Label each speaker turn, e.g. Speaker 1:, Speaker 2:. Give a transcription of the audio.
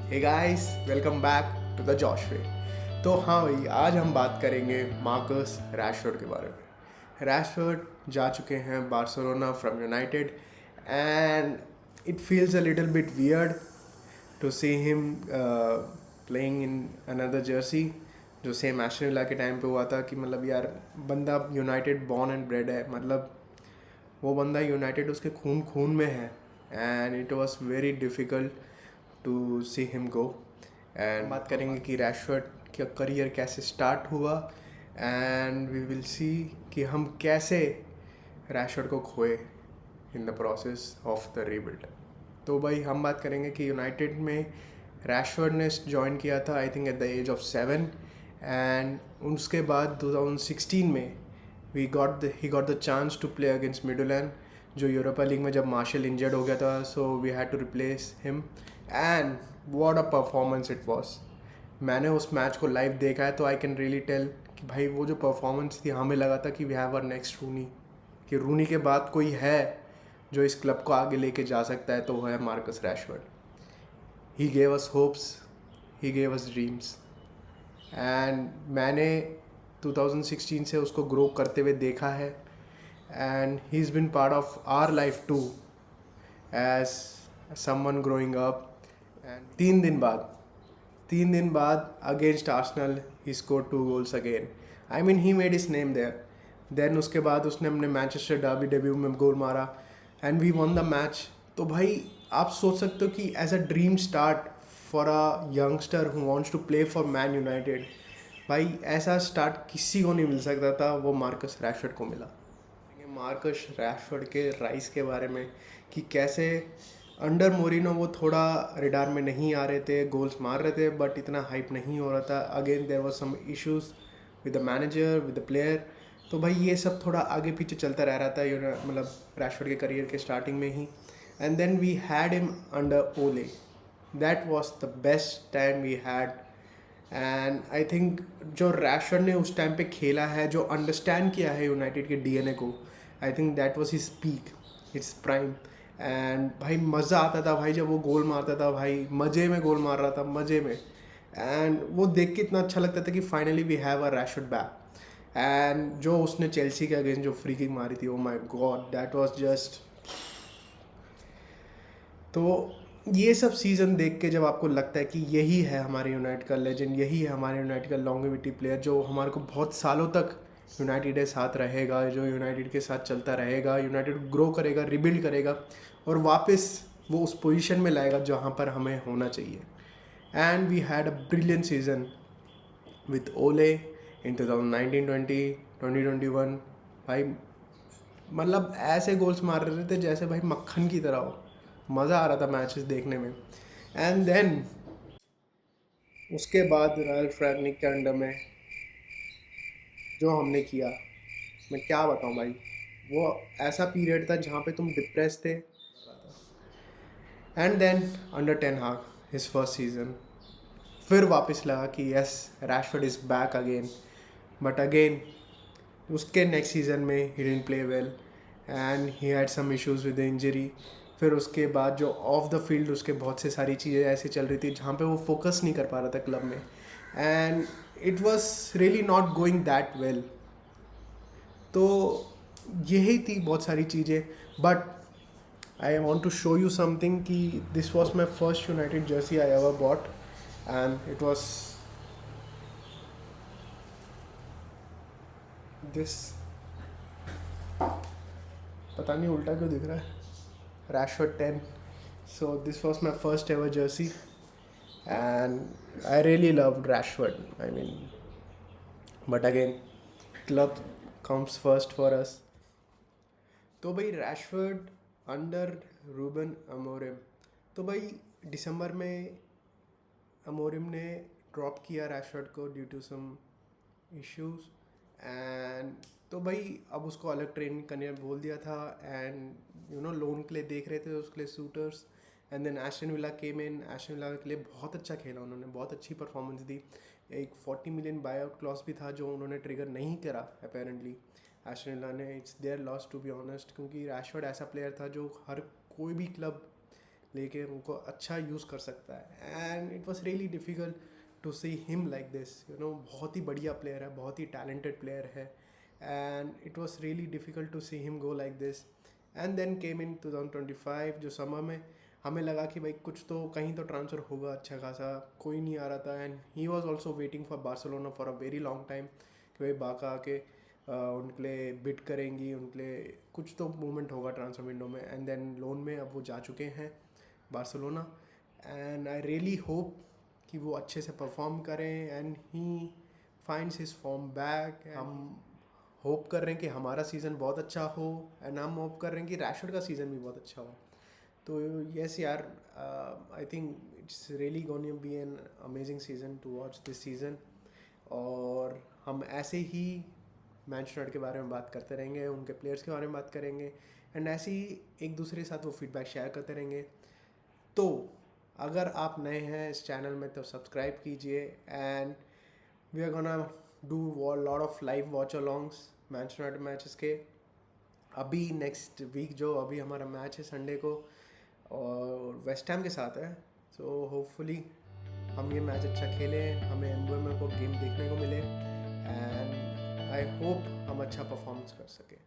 Speaker 1: Hey guys, welcome back to the Josh way. तो हाँ भाई, आज हम बात करेंगे मार्कस रैशफोर्ड के बारे में। रैशफोर्ड जा चुके हैं Barcelona from United and it feels a little bit weird to see him playing in another jersey, जो सेम एस्टन विला के टाइम पे हुआ था कि मतलब यार बंदा यूनाइटेड बॉर्न एंड ब्रेड है, मतलब वो बंदा यूनाइटेड उसके खून खून में है and it was very difficult to see him go. And बात करेंगे कि रैशफोर्ड का करियर कैसे स्टार्ट हुआ एंड वी विल सी कि हम कैसे रैशफोर्ड को खोए in the process of the rebuild. तो भाई हम बात करेंगे कि यूनाइटेड में रैशफोर्ड ने ज्वाइन किया था I think at the age of 7 and उसके बाद 2016 में ही got the chance to play against Midtjylland, जो यूरोपा लीग में जब मार्शल इंजर्ड हो गया था, so we had to replace him and what a performance it was. मैंने उस मैच को लाइव देखा है तो आई कैन रियली टेल कि भाई वो जो परफॉर्मेंस थी, हमें लगा था कि वी हैव आवर नेक्स्ट रूनी, कि रूनी के बाद कोई है जो इस क्लब को आगे लेके जा सकता है, तो वो है Marcus Rashford. He gave us hopes, he gave us dreams and मैंने 2016 से उसको ग्रो करते हुए देखा है and he is been part of our life too as someone growing up. And 3 दिन बाद against Arsenal he score 2 goals again. I mean he made his name there. Then उसके बाद उसने अपने मैनचेस्टर डर्बी डेब्यू में goal मारा and we won the match. तो भाई आप सोच सकते हो कि as a dream start for a youngster who wants to play for Man United, भाई ऐसा स्टार्ट किसी को नहीं मिल सकता था, वो मार्कस रैशफोर्ड को मिला। मार्कस रैशफोर्ड के राइस के बारे में कि कैसे अंडर मोरिनो वो थोड़ा रिडार में नहीं आ रहे थे, गोल्स मार रहे थे बट इतना हाइप नहीं हो रहा था। Again there was some issues with the manager, with the player. तो भाई ये सब थोड़ा आगे पीछे चलता रह रहा था, मतलब रैशफोर्ड के करियर के स्टार्टिंग में ही। And then we had him under Ole. That was the best time we had. And I think जो रैशफोर्ड ने उस टाइम पे खेला है, जो अंडरस्टैंड किया है यूनाइटेड के डीएनए को, I think that was his peak, its prime. And भाई मज़ा आता था भाई जब वो गोल मारता था, भाई मज़े में गोल मार रहा था, मज़े में। एंड वो देख के इतना अच्छा लगता था कि finally we have a Rashford back. And जो उसने चेल्सी के अगेंस्ट जो फ्री किक मारी थी, oh my God, that was just. तो ये सब सीज़न देख के जब आपको लगता है कि यही है हमारे यूनाइटेड का लेजेंड, यही है हमारे यूनाइटेड का लॉन्गेविटी प्लेयर, जो हमारे को बहुत सालों तक यूनाइटेड के साथ रहेगा, जो यूनाइटेड के साथ चलता रहेगा, यूनाइटेड ग्रो करेगा, रिबिल्ड करेगा और वापस वो उस पोजीशन में लाएगा जहाँ पर हमें होना चाहिए। And we had a brilliant season with Ole in 2019-20, 2021। भाई मतलब ऐसे गोल्स मार रहे थे जैसे भाई मक्खन की तरह हो, मज़ा आ रहा था मैचेस देखने में। एंड देन उसके बाद रॉयल फ्रैगनिक के अंडर में जो हमने किया, मैं क्या बताऊं भाई। वो ऐसा पीरियड था जहाँ पे तुम डिप्रेस थे। And then under Ten, his first season, फिर वापस लगा कि yes, Rashford is back again. But again उसके नेक्स्ट सीज़न में he didn't play well and he had some issues with the injury. फिर उसके बाद जो ऑफ द फील्ड उसके बहुत से सारी चीज़ें ऐसी चल रही थी जहाँ पे वो फोकस नहीं कर पा रहा था क्लब में and it was really not going that well. तो यही थी बहुत सारी चीज़ें। But I want to show you something कि this was my first United jersey I ever bought and it was this. पता नहीं उल्टा क्यों दिख रहा है, Rashford 10. So this was my first ever jersey, and I really loved Rashford. I mean, but again, club comes first for us. तो भाई Rashford under Ruben Amorim. तो भाई दिसंबर में अमोरिम ने ड्रॉप किया रैशफोर्ड को due to some issues and तो भाई अब उसको अलग ट्रेनिंग करने बोल दिया था एंड लोन के लिए देख रहे थे उसके लिए suitors. And then Aston Villa came in. Aston Villa के लिए बहुत अच्छा खेला उन्होंने, बहुत अच्छी परफॉर्मेंस दी। एक 40 मिलियन बाय आउट क्लॉज भी था जो उन्होंने ट्रिगर नहीं करा अपेरेंटली एस्टन विला ने। It's their loss to be honest, क्योंकि रैशफोर्ड ऐसा प्लेयर था जो हर कोई भी क्लब लेके उनको अच्छा यूज़ कर सकता है। And it was really difficult to see him like this, you know, बहुत ही बढ़िया प्लेयर है, बहुत ही टैलेंटेड प्लेयर है, and it was really difficult to see him go like this. And then came in 2025 जो समर में हमें लगा कि भाई कुछ तो कहीं तो ट्रांसफ़र होगा अच्छा खासा, कोई नहीं आ रहा था। And he was also waiting for Barcelona for a very long time कि भाई बाका आके उनके लिए बिड करेंगी, उनके लिए कुछ तो मूवमेंट होगा ट्रांसफर विंडो में। एंड देन लोन में अब वो जा चुके हैं Barcelona, and I really hope कि वो अच्छे से परफॉर्म करें and he finds his form back. हम होप कर रहे हैं कि हमारा सीज़न बहुत अच्छा हो, एंड हम होप कर रहे हैं कि रैशफोर्ड का सीज़न भी बहुत अच्छा हो। तो यस यार, I think it's really gonna be an amazing season two watch this season. और हम ऐसे ही मैनचेस्टर यूनाइटेड के बारे में बात करते रहेंगे, उनके प्लेयर्स के बारे में बात करेंगे, एंड ऐसे ही एक दूसरे के साथ वो फीडबैक शेयर करते रहेंगे। तो अगर आप नए हैं इस चैनल में तो सब्सक्राइब कीजिए, and we are gonna do lot of live watch alongs Manchester United matches के। अभी नेक्स्ट वीक जो अभी हमारा मैच है संडे को और वेस्ट हैम के साथ है, सो होपफुली हम ये मैच अच्छा खेलें, हमें एम्बुएमा को गेम देखने को मिले, एंड आई होप हम अच्छा परफॉर्मेंस कर सकें।